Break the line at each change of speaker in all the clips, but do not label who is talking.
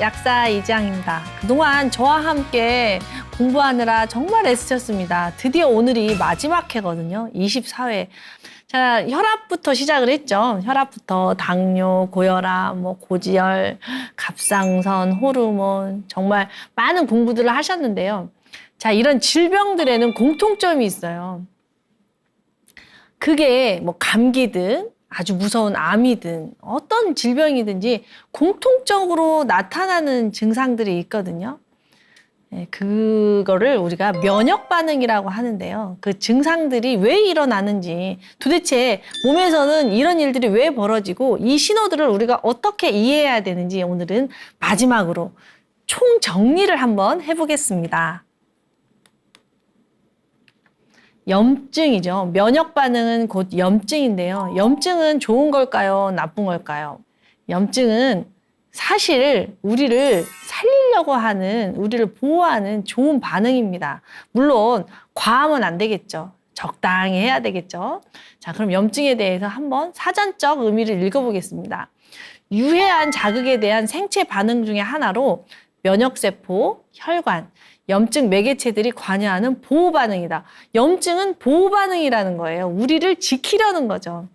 약사 이지향입니다. 그동안 저와 함께 공부하느라 정말 애쓰셨습니다. 드디어 오늘이 마지막 회거든요. 24회. 자, 혈압부터 시작을 했죠. 혈압부터 당뇨, 고혈압, 고지혈, 갑상선, 호르몬 정말 많은 공부들을 하셨는데요. 자, 이런 질병들에는 공통점이 있어요. 그게 감기든 아주 무서운 암이든 어떤 질병이든지 공통적으로 나타나는 증상들이 있거든요. 그거를 우리가 면역 반응이라고 하는데요. 그 증상들이 왜 일어나는지, 도대체 몸에서는 이런 일들이 왜 벌어지고 이 신호들을 우리가 어떻게 이해해야 되는지 오늘은 마지막으로 총정리를 한번 해보겠습니다. 염증이죠. 면역 반응은 곧 염증인데요. 염증은 좋은 걸까요? 나쁜 걸까요? 염증은 사실 우리를 살리려고 하는, 우리를 보호하는 좋은 반응입니다. 물론 과하면 안 되겠죠. 적당히 해야 되겠죠. 자, 그럼 염증에 대해서 한번 사전적 의미를 읽어보겠습니다. 유해한 자극에 대한 생체 반응 중에 하나로 면역세포, 혈관, 염증 매개체들이 관여하는 보호 반응이다. 염증은 보호 반응이라는 거예요. 우리를 지키려는 거죠.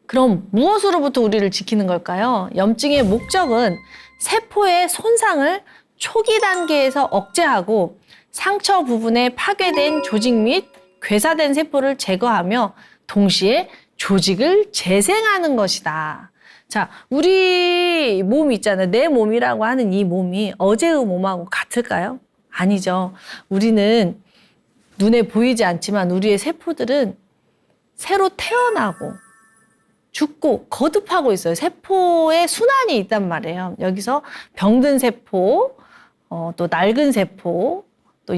그럼 무엇으로부터 우리를 지키는 걸까요? 염증의 목적은 세포의 손상을 초기 단계에서 억제하고 상처 부분에 파괴된 조직 및 괴사된 세포를 제거하며 동시에 조직을 재생하는 것이다. 자, 우리 몸 있잖아요. 내 몸이라고 하는 이 몸이 어제의 몸하고 같을까요? 아니죠. 우리는 눈에 보이지 않지만 우리의 세포들은 새로 태어나고 죽고 거듭하고 있어요. 세포의 순환이 있단 말이에요. 여기서 병든 세포, 또 낡은 세포, 또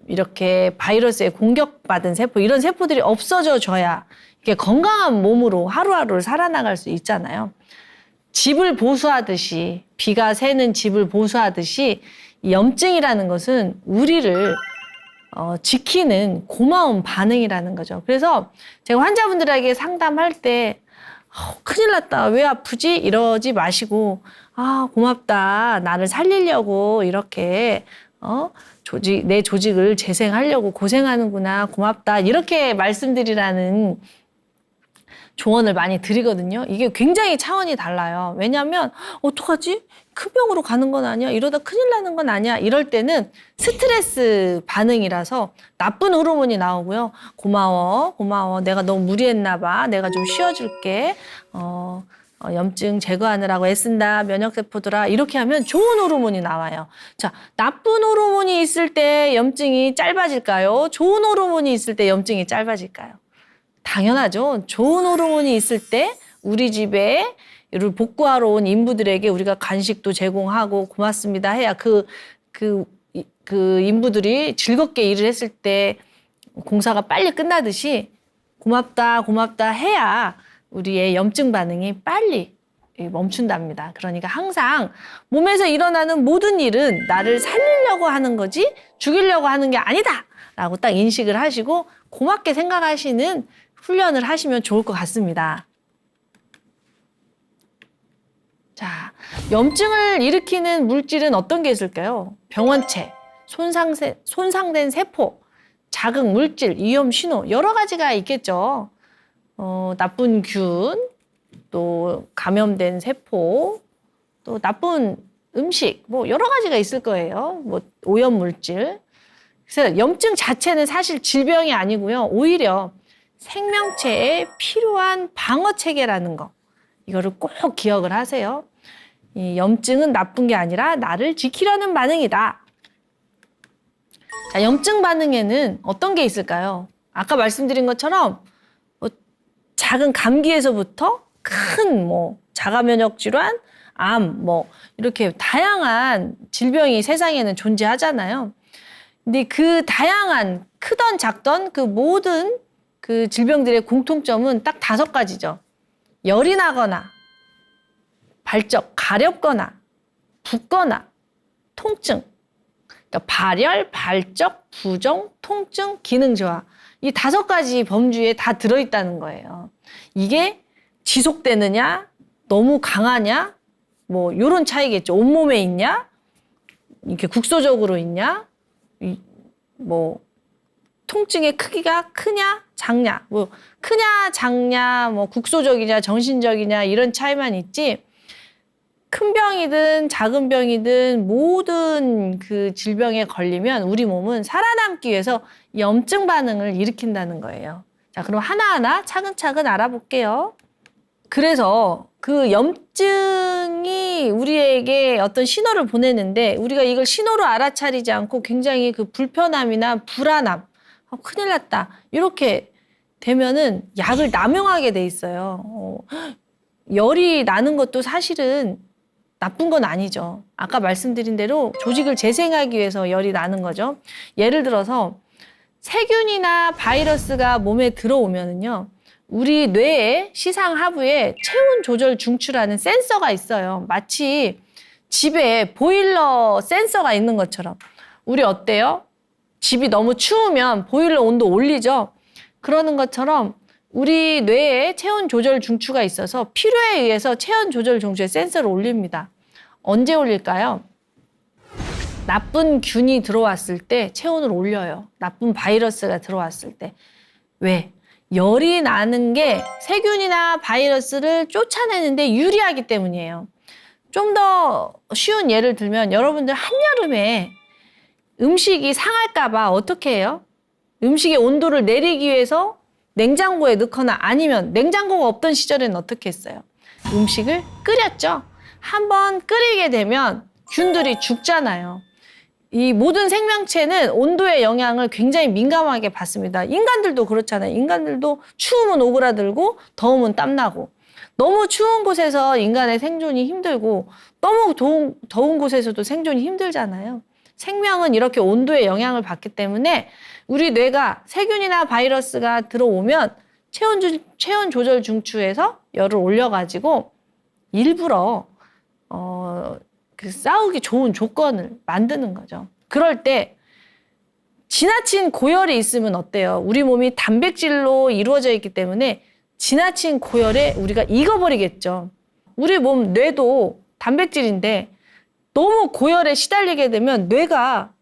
이렇게 바이러스에 공격받은 세포, 이런 세포들이 없어져 줘야 이렇게 건강한 몸으로 하루하루를 살아나갈 수 있잖아요. 집을 보수하듯이, 비가 새는 집을 보수하듯이 이 염증이라는 것은 우리를 지키는 고마운 반응이라는 거죠. 그래서 제가 환자분들에게 상담할 때 큰일 났다, 왜 아프지? 이러지 마시고 고맙다, 나를 살리려고 이렇게 내 조직을 재생하려고 고생하는구나, 고맙다, 이렇게 말씀드리라는 조언을 많이 드리거든요. 이게 굉장히 차원이 달라요. 왜냐하면 어떡하지? 큰 병으로 가는 건 아니야? 이러다 큰일 나는 건 아니야? 이럴 때는 스트레스 반응이라서 나쁜 호르몬이 나오고요. 고마워. 내가 너무 무리했나 봐. 내가 좀 쉬어줄게. 염증 제거하느라고 애쓴다. 면역세포들아. 이렇게 하면 좋은 호르몬이 나와요. 자, 나쁜 호르몬이 있을 때 염증이 짧아질까요? 좋은 호르몬이 있을 때 염증이 짧아질까요? 당연하죠. 좋은 호르몬이 있을 때 우리 집에 이를 복구하러 온 인부들에게 우리가 간식도 제공하고 고맙습니다 해야 그 인부들이 즐겁게 일을 했을 때 공사가 빨리 끝나듯이 고맙다 해야 우리의 염증 반응이 빨리 멈춘답니다. 그러니까 항상 몸에서 일어나는 모든 일은 나를 살리려고 하는 거지 죽이려고 하는 게 아니다 라고 딱 인식을 하시고 고맙게 생각하시는 훈련을 하시면 좋을 것 같습니다. 자, 염증을 일으키는 물질은 어떤 게 있을까요? 병원체, 손상된 세포, 자극 물질, 위험 신호, 여러 가지가 있겠죠. 나쁜 균, 또 감염된 세포, 또 나쁜 음식, 여러 가지가 있을 거예요. 오염 물질. 그래서 염증 자체는 사실 질병이 아니고요. 오히려 생명체에 필요한 방어 체계라는 거. 이거를 꼭 기억을 하세요. 이 염증은 나쁜 게 아니라 나를 지키려는 반응이다. 자, 염증 반응에는 어떤 게 있을까요? 아까 말씀드린 것처럼 작은 감기에서부터 큰 자가 면역 질환, 암, 이렇게 다양한 질병이 세상에는 존재하잖아요. 근데 그 다양한 크던 작던 그 모든 그 질병들의 공통점은 딱 5가지죠. 열이 나거나, 발적, 가렵거나, 붓거나, 통증. 그러니까 발열, 발적, 부종, 통증, 기능 저하. 이 5가지 범주에 다 들어있다는 거예요. 이게 지속되느냐, 너무 강하냐, 뭐 요런 차이겠죠. 온몸에 있냐? 이렇게 국소적으로 있냐? 뭐 통증의 크기가 크냐? 작냐? 뭐 크냐? 작냐? 뭐 국소적이냐? 정신적이냐? 이런 차이만 있지. 큰 병이든 작은 병이든 모든 그 질병에 걸리면 우리 몸은 살아남기 위해서 염증 반응을 일으킨다는 거예요. 자, 그럼 하나하나 차근차근 알아볼게요. 그래서 그 염증이 우리에게 어떤 신호를 보내는데 우리가 이걸 신호로 알아차리지 않고 굉장히 그 불편함이나 불안함, 큰일 났다, 이렇게 되면은 약을 남용하게 돼 있어요. 열이 나는 것도 사실은 나쁜 건 아니죠. 아까 말씀드린 대로 조직을 재생하기 위해서 열이 나는 거죠. 예를 들어서 세균이나 바이러스가 몸에 들어오면은요, 우리 뇌의 시상 하부에 체온 조절 중추라는 센서가 있어요. 마치 집에 보일러 센서가 있는 것처럼. 우리 어때요? 집이 너무 추우면 보일러 온도 올리죠. 그러는 것처럼 우리 뇌에 체온 조절 중추가 있어서 필요에 의해서 체온 조절 중추에 센서를 올립니다. 언제 올릴까요? 나쁜 균이 들어왔을 때 체온을 올려요. 나쁜 바이러스가 들어왔을 때. 왜? 열이 나는 게 세균이나 바이러스를 쫓아내는데 유리하기 때문이에요. 좀 더 쉬운 예를 들면 여러분들 한여름에 음식이 상할까 봐 어떻게 해요? 음식의 온도를 내리기 위해서 냉장고에 넣거나 아니면 냉장고가 없던 시절에는 어떻게 했어요? 음식을 끓였죠. 한번 끓이게 되면 균들이 죽잖아요. 이 모든 생명체는 온도의 영향을 굉장히 민감하게 받습니다. 인간들도 그렇잖아요. 인간들도 추우면 오그라들고 더우면 땀나고, 너무 추운 곳에서 인간의 생존이 힘들고 너무 더운 곳에서도 생존이 힘들잖아요. 생명은 이렇게 온도의 영향을 받기 때문에 우리 뇌가 세균이나 바이러스가 들어오면 체온 조절 중추에서 열을 올려가지고 일부러 그 싸우기 좋은 조건을 만드는 거죠. 그럴 때 지나친 고열이 있으면 어때요? 우리 몸이 단백질로 이루어져 있기 때문에 지나친 고열에 우리가 익어버리겠죠. 우리 몸 뇌도 단백질인데 너무 고열에 시달리게 되면 뇌가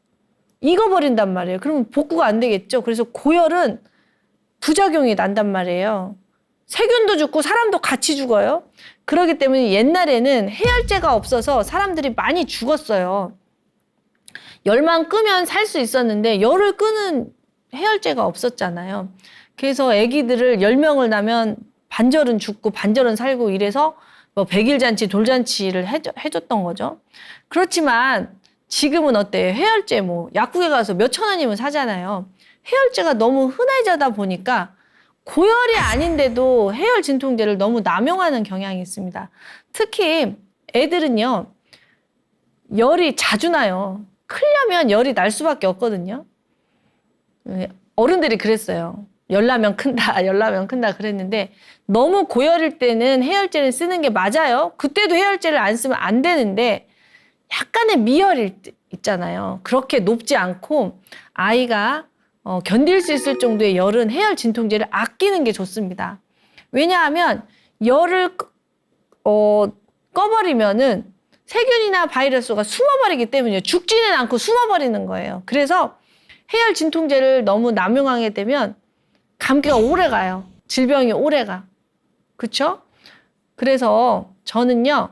익어버린단 말이에요. 그러면 복구가 안 되겠죠. 그래서 고열은 부작용이 난단 말이에요. 세균도 죽고 사람도 같이 죽어요. 그렇기 때문에 옛날에는 해열제가 없어서 사람들이 많이 죽었어요. 열만 끄면 살 수 있었는데 열을 끄는 해열제가 없었잖아요. 그래서 아기들을 10명을 낳으면 반절은 죽고 반절은 살고 이래서 뭐 100일잔치, 돌잔치를 해줬던 거죠. 그렇지만 지금은 어때요? 해열제 뭐 약국에 가서 몇천 원이면 사잖아요. 해열제가 너무 흔해져다 보니까 고열이 아닌데도 해열 진통제를 너무 남용하는 경향이 있습니다. 특히 애들은요, 열이 자주 나요. 크려면 열이 날 수밖에 없거든요. 어른들이 그랬어요. 열나면 큰다, 열나면 큰다 그랬는데 너무 고열일 때는 해열제를 쓰는 게 맞아요. 그때도 해열제를 안 쓰면 안 되는데 약간의 미열이 있잖아요. 그렇게 높지 않고 아이가 견딜 수 있을 정도의 열은 해열 진통제를 아끼는 게 좋습니다. 왜냐하면 열을 꺼버리면은 세균이나 바이러스가 숨어버리기 때문에 죽지는 않고 숨어버리는 거예요. 그래서 해열 진통제를 너무 남용하게 되면 감기가 오래 가요. 질병이 오래 가. 그렇죠? 그래서 저는요,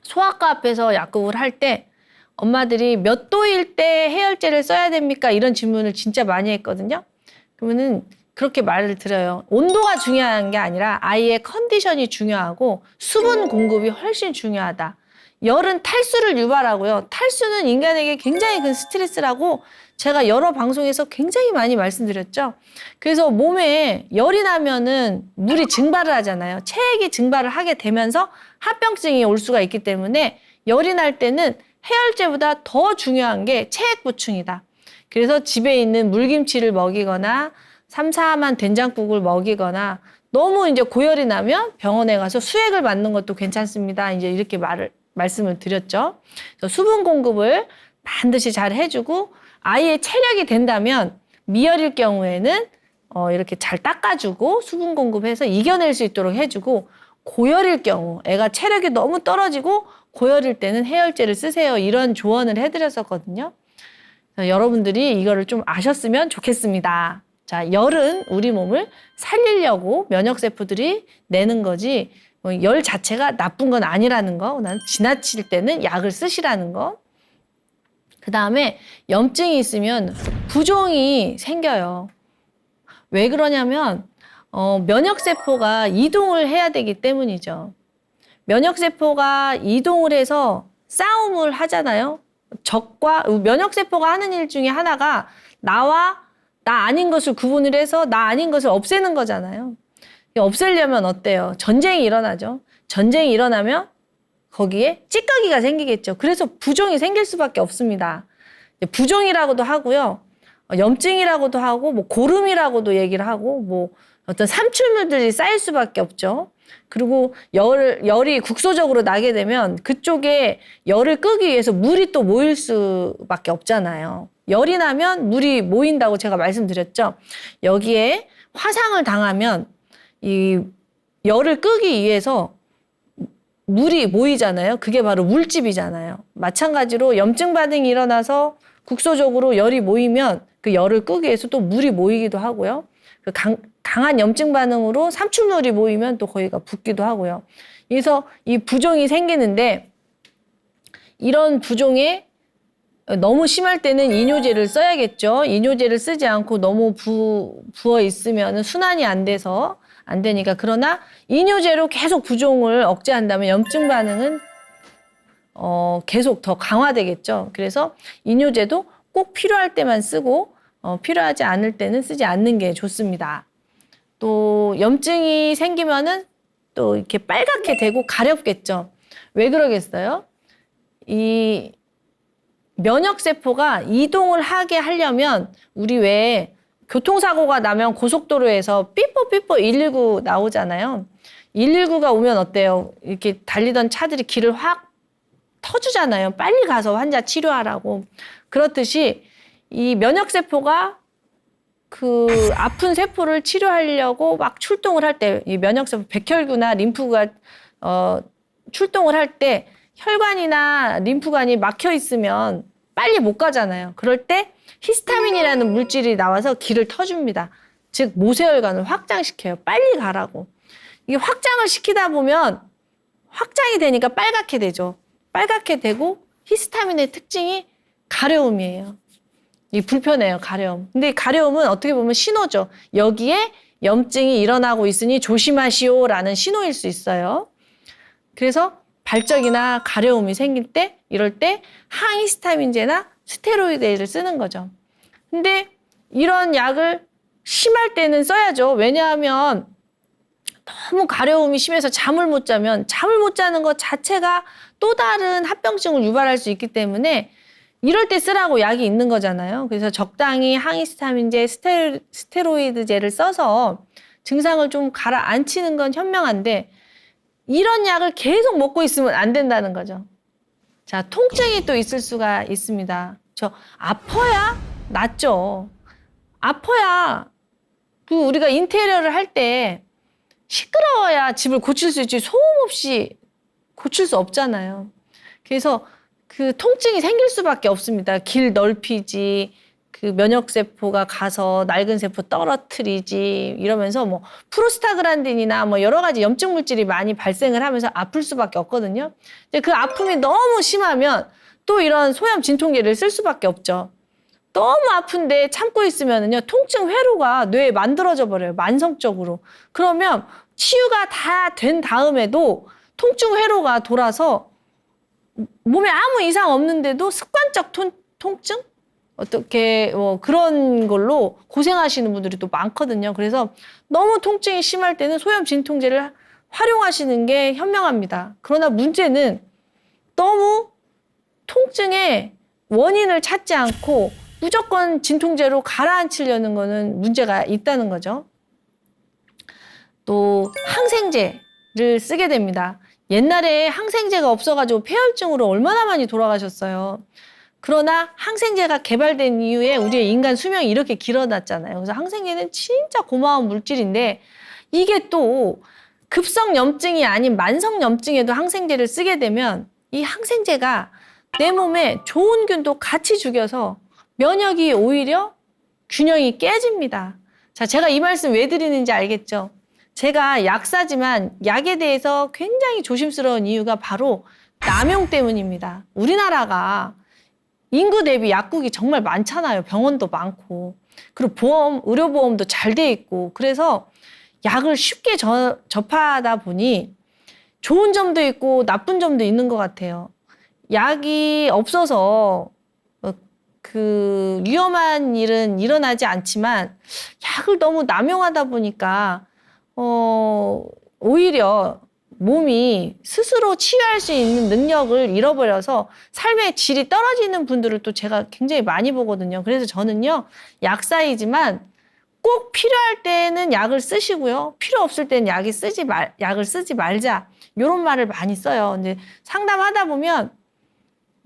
소아과 앞에서 약국을 할 때 엄마들이 몇 도일 때 해열제를 써야 됩니까? 이런 질문을 진짜 많이 했거든요. 그러면은 그렇게 말을 드려요. 온도가 중요한 게 아니라 아이의 컨디션이 중요하고 수분 공급이 훨씬 중요하다. 열은 탈수를 유발하고요. 탈수는 인간에게 굉장히 큰 스트레스라고 제가 여러 방송에서 굉장히 많이 말씀드렸죠. 그래서 몸에 열이 나면은 물이 증발을 하잖아요. 체액이 증발을 하게 되면서 합병증이 올 수가 있기 때문에 열이 날 때는 해열제보다 더 중요한 게 체액 보충이다. 그래서 집에 있는 물김치를 먹이거나 삼삼한 된장국을 먹이거나 너무 이제 고열이 나면 병원에 가서 수액을 맞는 것도 괜찮습니다. 이제 이렇게 말씀을 드렸죠. 그래서 수분 공급을 반드시 잘 해주고 아이의 체력이 된다면 미열일 경우에는 이렇게 잘 닦아주고 수분 공급해서 이겨낼 수 있도록 해주고 고열일 경우, 애가 체력이 너무 떨어지고 고열일 때는 해열제를 쓰세요. 이런 조언을 해드렸었거든요. 여러분들이 이거를 좀 아셨으면 좋겠습니다. 자, 열은 우리 몸을 살리려고 면역세포들이 내는 거지, 열 자체가 나쁜 건 아니라는 거, 난 지나칠 때는 약을 쓰시라는 거. 그 다음에 염증이 있으면 부종이 생겨요. 왜 그러냐면 면역세포가 이동을 해야 되기 때문이죠. 면역세포가 이동을 해서 싸움을 하잖아요. 적과 면역세포가 하는 일 중에 하나가 나와 나 아닌 것을 구분을 해서 나 아닌 것을 없애는 거잖아요. 없애려면 어때요? 전쟁이 일어나죠. 전쟁이 일어나면 거기에 찌꺼기가 생기겠죠. 그래서 부종이 생길 수밖에 없습니다. 부종이라고도 하고요. 염증이라고도 하고 뭐 고름이라고도 얘기를 하고 뭐 어떤 삼출물들이 쌓일 수밖에 없죠. 그리고 열이 국소적으로 나게 되면 그쪽에 열을 끄기 위해서 물이 또 모일 수밖에 없잖아요. 열이 나면 물이 모인다고 제가 말씀드렸죠. 여기에 화상을 당하면 이 열을 끄기 위해서 물이 모이잖아요. 그게 바로 물집이잖아요. 마찬가지로 염증 반응이 일어나서 국소적으로 열이 모이면 그 열을 끄기 위해서 또 물이 모이기도 하고요. 그 강한 염증 반응으로 삼출물이 모이면 또 거기가 붓기도 하고요. 그래서 이 부종이 생기는데 이런 부종에 너무 심할 때는 이뇨제를 써야겠죠. 이뇨제를 쓰지 않고 너무 부어 있으면 순환이 안 돼서 안 되니까. 그러나 이뇨제로 계속 부종을 억제한다면 염증 반응은 계속 더 강화되겠죠. 그래서 이뇨제도 꼭 필요할 때만 쓰고 필요하지 않을 때는 쓰지 않는 게 좋습니다. 또 염증이 생기면은 또 이렇게 빨갛게 되고 가렵겠죠. 왜 그러겠어요? 이 면역세포가 이동을 하게 하려면 우리 왜 교통사고가 나면 고속도로에서 삐뽀삐뽀 119 나오잖아요. 119가 오면 어때요? 이렇게 달리던 차들이 길을 확 터주잖아요. 빨리 가서 환자 치료하라고. 그렇듯이 이 면역세포가 그 아픈 세포를 치료하려고 막 출동을 할 때 이 면역세포 백혈구나 림프가 출동을 할 때 혈관이나 림프관이 막혀 있으면 빨리 못 가잖아요. 그럴 때 히스타민이라는 물질이 나와서 길을 터줍니다. 즉 모세혈관을 확장시켜요. 빨리 가라고. 이게 확장을 시키다 보면 확장이 되니까 빨갛게 되죠. 빨갛게 되고 히스타민의 특징이 가려움이에요. 이 불편해요, 가려움. 근데 가려움은 어떻게 보면 신호죠. 여기에 염증이 일어나고 있으니 조심하시오라는 신호일 수 있어요. 그래서 발적이나 가려움이 생길 때 이럴 때 항히스타민제나 스테로이드를 쓰는 거죠. 근데 이런 약을 심할 때는 써야죠. 왜냐하면 너무 가려움이 심해서 잠을 못 자면 잠을 못 자는 것 자체가 또 다른 합병증을 유발할 수 있기 때문에 이럴 때 쓰라고 약이 있는 거잖아요. 그래서 적당히 항히스타민제, 스테로이드제를 써서 증상을 좀 가라앉히는 건 현명한데 이런 약을 계속 먹고 있으면 안 된다는 거죠. 자, 통증이 또 있을 수가 있습니다. 아파야 낫죠. 아파야 우리가 인테리어를 할 때 시끄러워야 집을 고칠 수 있지 소음 없이 고칠 수 없잖아요. 그래서 그 통증이 생길 수밖에 없습니다. 길 넓히지, 그 면역세포가 가서 낡은 세포 떨어뜨리지 이러면서 뭐 프로스타글란딘이나 뭐 여러 가지 염증 물질이 많이 발생을 하면서 아플 수밖에 없거든요. 근데 그 아픔이 너무 심하면 또 이런 소염 진통제를 쓸 수밖에 없죠. 너무 아픈데 참고 있으면은요 통증 회로가 뇌에 만들어져 버려요. 만성적으로. 그러면 치유가 다 된 다음에도 통증 회로가 돌아서 몸에 아무 이상 없는데도 습관적 통증? 어떻게 그런 걸로 고생하시는 분들이 또 많거든요. 그래서 너무 통증이 심할 때는 소염 진통제를 활용하시는 게 현명합니다. 그러나 문제는 너무 통증의 원인을 찾지 않고 무조건 진통제로 가라앉히려는 거는 문제가 있다는 거죠. 또 항생제를 쓰게 됩니다. 옛날에 항생제가 없어가지고 폐혈증으로 얼마나 많이 돌아가셨어요. 그러나 항생제가 개발된 이후에 우리의 인간 수명이 이렇게 길어졌잖아요. 그래서 항생제는 진짜 고마운 물질인데 이게 또 급성염증이 아닌 만성염증에도 항생제를 쓰게 되면 이 항생제가 내 몸에 좋은 균도 같이 죽여서 면역이 오히려 균형이 깨집니다. 자, 제가 이 말씀 왜 드리는지 알겠죠? 제가 약사지만 약에 대해서 굉장히 조심스러운 이유가 바로 남용 때문입니다. 우리나라가 인구 대비 약국이 정말 많잖아요. 병원도 많고. 그리고 의료보험도 잘 돼 있고. 그래서 약을 쉽게 접하다 보니 좋은 점도 있고 나쁜 점도 있는 것 같아요. 약이 없어서 그 위험한 일은 일어나지 않지만 약을 너무 남용하다 보니까 오히려 몸이 스스로 치유할 수 있는 능력을 잃어버려서 삶의 질이 떨어지는 분들을 또 제가 굉장히 많이 보거든요. 그래서 저는요, 약사이지만 꼭 필요할 때는 약을 쓰시고요. 필요 없을 때는 약을 쓰지 말자. 이런 말을 많이 써요. 근데 상담하다 보면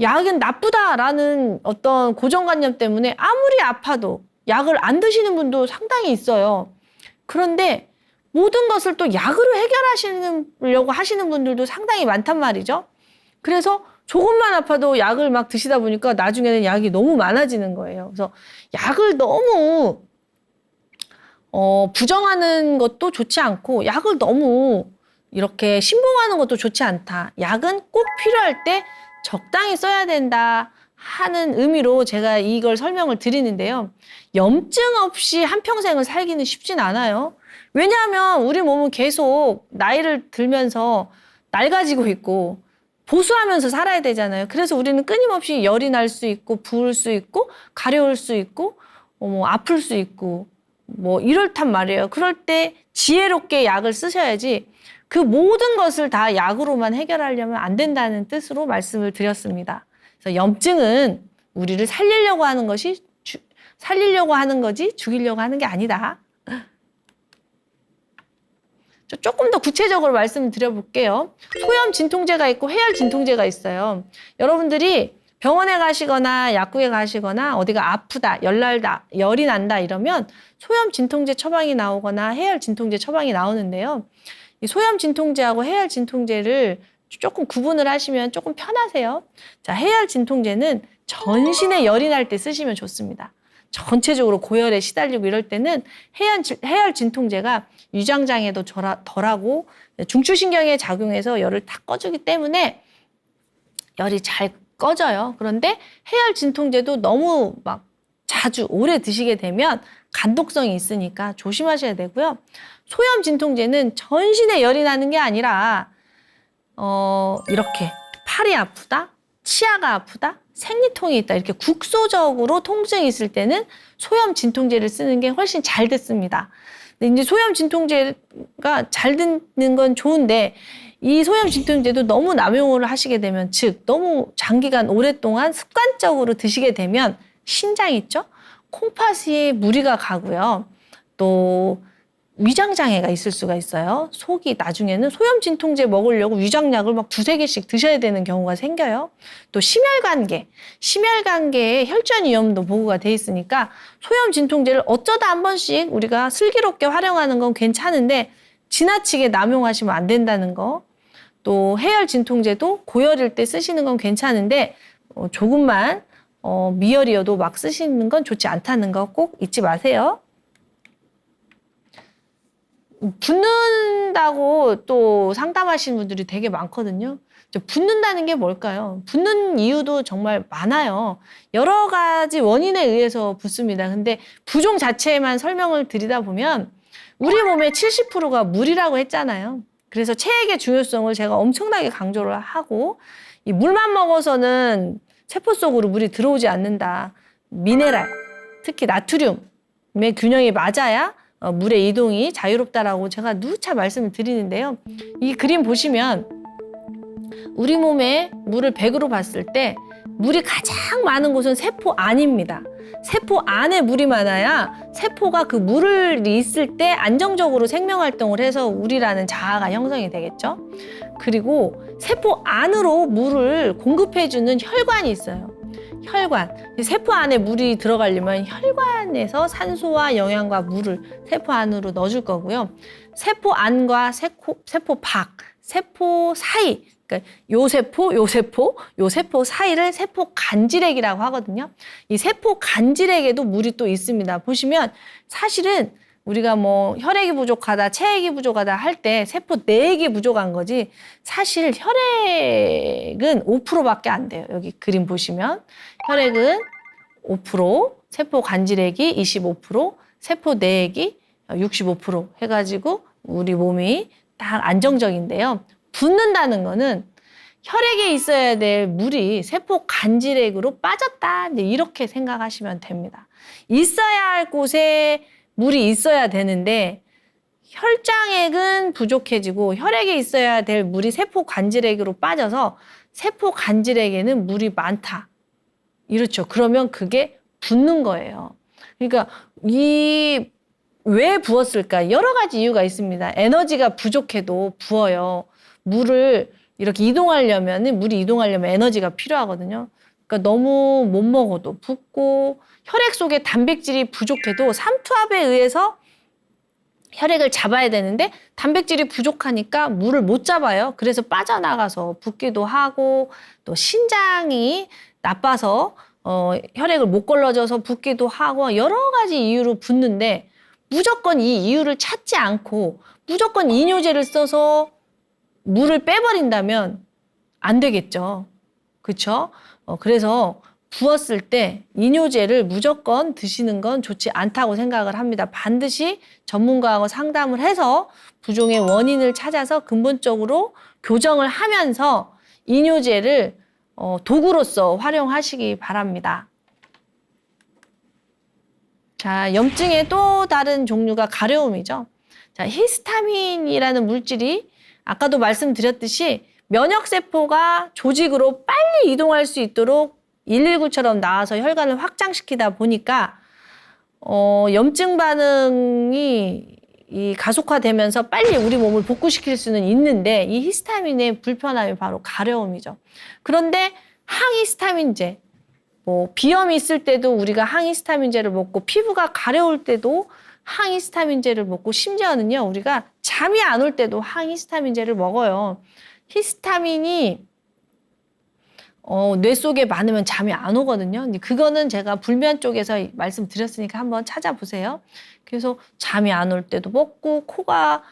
약은 나쁘다라는 어떤 고정관념 때문에 아무리 아파도 약을 안 드시는 분도 상당히 있어요. 그런데 모든 것을 또 약으로 해결하시려고 하시는 분들도 상당히 많단 말이죠. 그래서 조금만 아파도 약을 막 드시다 보니까 나중에는 약이 너무 많아지는 거예요. 그래서 약을 너무 부정하는 것도 좋지 않고 약을 너무 이렇게 신봉하는 것도 좋지 않다. 약은 꼭 필요할 때 적당히 써야 된다 하는 의미로 제가 이걸 설명을 드리는데요. 염증 없이 한평생을 살기는 쉽진 않아요. 왜냐하면 우리 몸은 계속 나이를 들면서 낡아지고 있고 보수하면서 살아야 되잖아요. 그래서 우리는 끊임없이 열이 날 수 있고 부을 수 있고 가려울 수 있고 아플 수 있고 이렇단 말이에요. 그럴 때 지혜롭게 약을 쓰셔야지 그 모든 것을 다 약으로만 해결하려면 안 된다는 뜻으로 말씀을 드렸습니다. 그래서 염증은 우리를 살리려고 하는 거지 죽이려고 하는 게 아니다. 조금 더 구체적으로 말씀을 드려볼게요. 소염 진통제가 있고 해열 진통제가 있어요. 여러분들이 병원에 가시거나 약국에 가시거나 어디가 아프다, 열이 난다 이러면 소염 진통제 처방이 나오거나 해열 진통제 처방이 나오는데요. 이 소염 진통제하고 해열 진통제를 조금 구분을 하시면 조금 편하세요. 자, 해열 진통제는 전신에 열이 날 때 쓰시면 좋습니다. 전체적으로 고열에 시달리고 이럴 때는 해열 진통제가 위장장애도 덜하고 중추신경에 작용해서 열을 탁 꺼주기 때문에 열이 잘 꺼져요. 그런데 해열 진통제도 너무 막 자주 오래 드시게 되면 간독성이 있으니까 조심하셔야 되고요. 소염 진통제는 전신에 열이 나는 게 아니라 이렇게 팔이 아프다, 치아가 아프다, 생리통이 있다 이렇게 국소적으로 통증이 있을 때는 소염 진통제를 쓰는 게 훨씬 잘 듣습니다. 근데 이제 소염 진통제가 잘 듣는 건 좋은데 이 소염 진통제도 너무 남용을 하시게 되면 즉 너무 장기간 오랫동안 습관적으로 드시게 되면 신장 있죠? 콩팥이 무리가 가고요. 또 위장장애가 있을 수가 있어요. 속이 나중에는 소염 진통제 먹으려고 위장약을 막 2-3개씩 드셔야 되는 경우가 생겨요. 또 심혈관계에 혈전 위험도 보고가 돼 있으니까 소염 진통제를 어쩌다 한 번씩 우리가 슬기롭게 활용하는 건 괜찮은데 지나치게 남용하시면 안 된다는 거. 또 해열 진통제도 고열일 때 쓰시는 건 괜찮은데 조금만 미열이어도 막 쓰시는 건 좋지 않다는 거 꼭 잊지 마세요. 붓는다고 또 상담하시는 분들이 되게 많거든요. 붓는다는 게 뭘까요? 붓는 이유도 정말 많아요. 여러 가지 원인에 의해서 붓습니다. 근데 부종 자체에만 설명을 드리다 보면 우리 몸의 70%가 물이라고 했잖아요. 그래서 체액의 중요성을 제가 엄청나게 강조를 하고 이 물만 먹어서는 세포 속으로 물이 들어오지 않는다. 미네랄, 특히 나트륨의 균형이 맞아야 물의 이동이 자유롭다라고 제가 누차 말씀을 드리는데요. 이 그림 보시면 우리 몸에 물을 100으로 봤을 때 물이 가장 많은 곳은 세포 안입니다. 세포 안에 물이 많아야 세포가 그 물을 있을 때 안정적으로 생명활동을 해서 우리라는 자아가 형성이 되겠죠. 그리고 세포 안으로 물을 공급해주는 혈관이 있어요. 혈관. 세포 안에 물이 들어가려면 혈관에서 산소와 영양과 물을 세포 안으로 넣어줄 거고요. 세포 안과 세포 밖, 세포 사이, 그러니까 요 세포 사이를 세포 간질액이라고 하거든요. 이 세포 간질액에도 물이 또 있습니다. 보시면 사실은 우리가 뭐 혈액이 부족하다, 체액이 부족하다 할 때 세포 내액이 부족한 거지 사실 혈액은 5%밖에 안 돼요. 여기 그림 보시면 혈액은 5%, 세포 간질액이 25%, 세포 내액이 65% 해가지고 우리 몸이 딱 안정적인데요. 붓는다는 거는 혈액에 있어야 될 물이 세포 간질액으로 빠졌다. 이렇게 생각하시면 됩니다. 있어야 할 곳에 물이 있어야 되는데 혈장액은 부족해지고 혈액에 있어야 될 물이 세포 간질액으로 빠져서 세포 간질액에는 물이 많다. 이렇죠. 그러면 그게 붓는 거예요. 그러니까 왜 부었을까? 여러 가지 이유가 있습니다. 에너지가 부족해도 부어요. 물을 이렇게 물이 이동하려면 에너지가 필요하거든요. 그러니까 너무 못 먹어도 붓고 혈액 속에 단백질이 부족해도 삼투압에 의해서 혈액을 잡아야 되는데 단백질이 부족하니까 물을 못 잡아요. 그래서 빠져나가서 붓기도 하고 또 신장이 나빠서 혈액을 못 걸러줘서 붓기도 하고 여러 가지 이유로 붓는데 무조건 이 이유를 찾지 않고 무조건 이뇨제를 써서 물을 빼버린다면 안 되겠죠. 그렇죠? 그래서 부었을 때 이뇨제를 무조건 드시는 건 좋지 않다고 생각을 합니다. 반드시 전문가하고 상담을 해서 부종의 원인을 찾아서 근본적으로 교정을 하면서 이뇨제를 도구로서 활용하시기 바랍니다. 자, 염증의 또 다른 종류가 가려움이죠. 자, 히스타민이라는 물질이 아까도 말씀드렸듯이 면역세포가 조직으로 빨리 이동할 수 있도록 119처럼 나와서 혈관을 확장시키다 보니까 염증 반응이 가속화되면서 빨리 우리 몸을 복구시킬 수는 있는데 이 히스타민의 불편함이 바로 가려움이죠. 그런데 항히스타민제, 비염이 있을 때도 우리가 항히스타민제를 먹고 피부가 가려울 때도 항히스타민제를 먹고 심지어는요 우리가 잠이 안 올 때도 항히스타민제를 먹어요. 히스타민이 뇌 속에 많으면 잠이 안 오거든요. 그거는 제가 불면 쪽에서 말씀드렸으니까 한번 찾아보세요. 그래서 잠이 안 올 때도 먹고 코가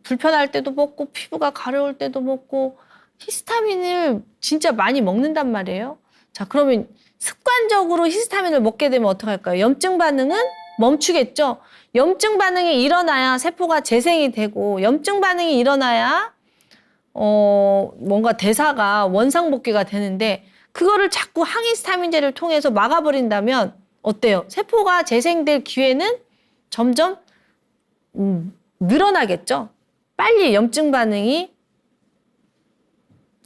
불편할 때도 먹고 피부가 가려울 때도 먹고 히스타민을 진짜 많이 먹는단 말이에요. 자, 그러면 습관적으로 히스타민을 먹게 되면 어떡할까요? 염증 반응은 멈추겠죠. 염증 반응이 일어나야 세포가 재생이 되고 염증 반응이 일어나야 뭔가 대사가 원상복귀가 되는데 그거를 자꾸 항히스타민제를 통해서 막아버린다면 어때요? 세포가 재생될 기회는 점점 늘어나겠죠. 빨리 염증 반응이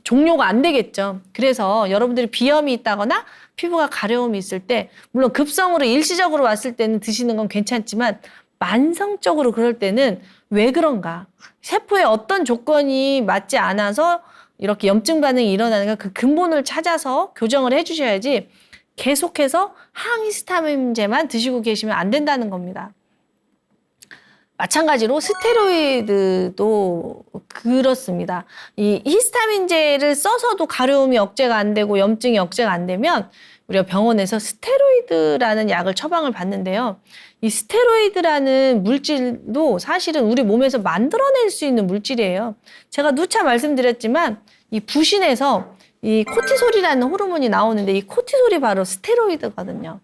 종료가 안 되겠죠. 그래서 여러분들이 비염이 있다거나 피부가 가려움이 있을 때 물론 급성으로 일시적으로 왔을 때는 드시는 건 괜찮지만 만성적으로 그럴 때는 왜 그런가? 세포에 어떤 조건이 맞지 않아서 이렇게 염증 반응이 일어나는가 그 근본을 찾아서 교정을 해주셔야지 계속해서 항히스타민제만 드시고 계시면 안 된다는 겁니다. 마찬가지로 스테로이드도 그렇습니다. 이 히스타민제를 써서도 가려움이 억제가 안 되고 염증이 억제가 안 되면 우리가 병원에서 스테로이드라는 약을 처방을 받는데요. 이 스테로이드라는 물질도 사실은 우리 몸에서 만들어낼 수 있는 물질이에요. 제가 누차 말씀드렸지만 이 부신에서 이 코티솔이라는 호르몬이 나오는데 이 코티솔이 바로 스테로이드거든요.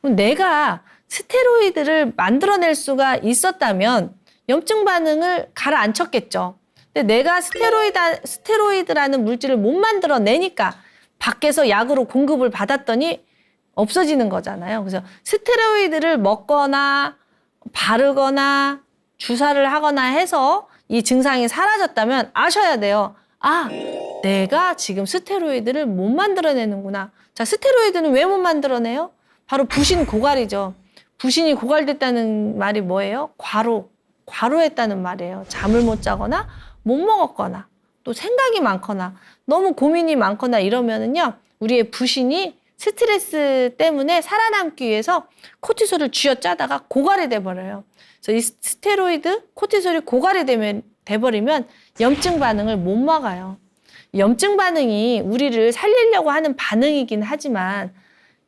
그럼 내가 스테로이드를 만들어낼 수가 있었다면 염증 반응을 가라앉혔겠죠. 근데 내가 스테로이드라는 물질을 못 만들어내니까 밖에서 약으로 공급을 받았더니 없어지는 거잖아요. 그래서 스테로이드를 먹거나 바르거나 주사를 하거나 해서 이 증상이 사라졌다면 아셔야 돼요. 아, 내가 지금 스테로이드를 못 만들어내는구나. 자, 스테로이드는 왜 못 만들어내요? 바로 부신 고갈이죠. 부신이 고갈됐다는 말이 뭐예요? 과로했다는 말이에요. 잠을 못 자거나 못 먹었거나 또 생각이 많거나 너무 고민이 많거나 이러면은요, 우리의 부신이 스트레스 때문에 살아남기 위해서 코티솔을 쥐어짜다가 고갈이 돼버려요. 그래서 이 스테로이드, 코티솔이 고갈이 돼버리면 염증 반응을 못 막아요. 염증 반응이 우리를 살리려고 하는 반응이긴 하지만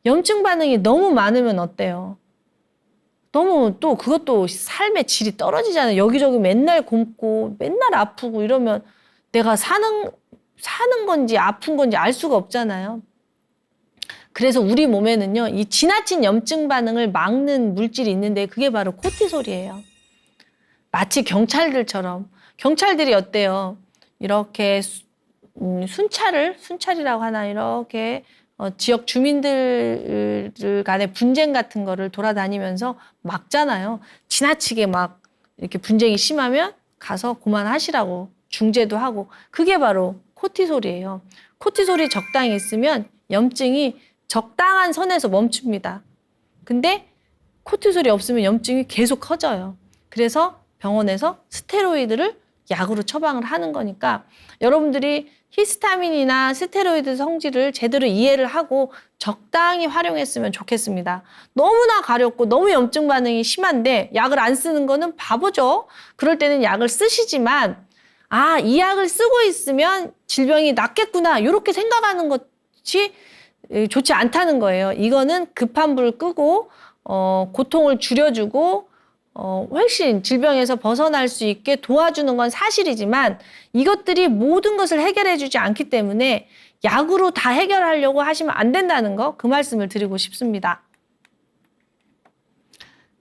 염증 반응이 너무 많으면 어때요? 너무 또 그것도 삶의 질이 떨어지잖아요. 여기저기 맨날 굼고 맨날 아프고 이러면 내가 사는 건지 아픈 건지 알 수가 없잖아요. 그래서 우리 몸에는요, 이 지나친 염증 반응을 막는 물질이 있는데 그게 바로 코티솔이에요. 마치 경찰들이 어때요? 이렇게 순찰이라고 하나, 이렇게 지역 주민들 간의 분쟁 같은 거를 돌아다니면서 막잖아요. 지나치게 막 이렇게 분쟁이 심하면 가서 그만하시라고 중재도 하고, 그게 바로 코티솔이에요. 코티솔이 적당히 있으면 염증이 적당한 선에서 멈춥니다. 근데 코티솔이 없으면 염증이 계속 커져요. 그래서 병원에서 스테로이드를 약으로 처방을 하는 거니까 여러분들이 히스타민이나 스테로이드 성질을 제대로 이해를 하고 적당히 활용했으면 좋겠습니다. 너무나 가렵고 너무 염증 반응이 심한데 약을 안 쓰는 거는 바보죠. 그럴 때는 약을 쓰시지만 이 약을 쓰고 있으면 질병이 낫겠구나 이렇게 생각하는 것이 좋지 않다는 거예요. 이거는 급한 불 끄고 고통을 줄여주고 훨씬 질병에서 벗어날 수 있게 도와주는 건 사실이지만 이것들이 모든 것을 해결해 주지 않기 때문에 약으로 다 해결하려고 하시면 안 된다는 거, 그 말씀을 드리고 싶습니다.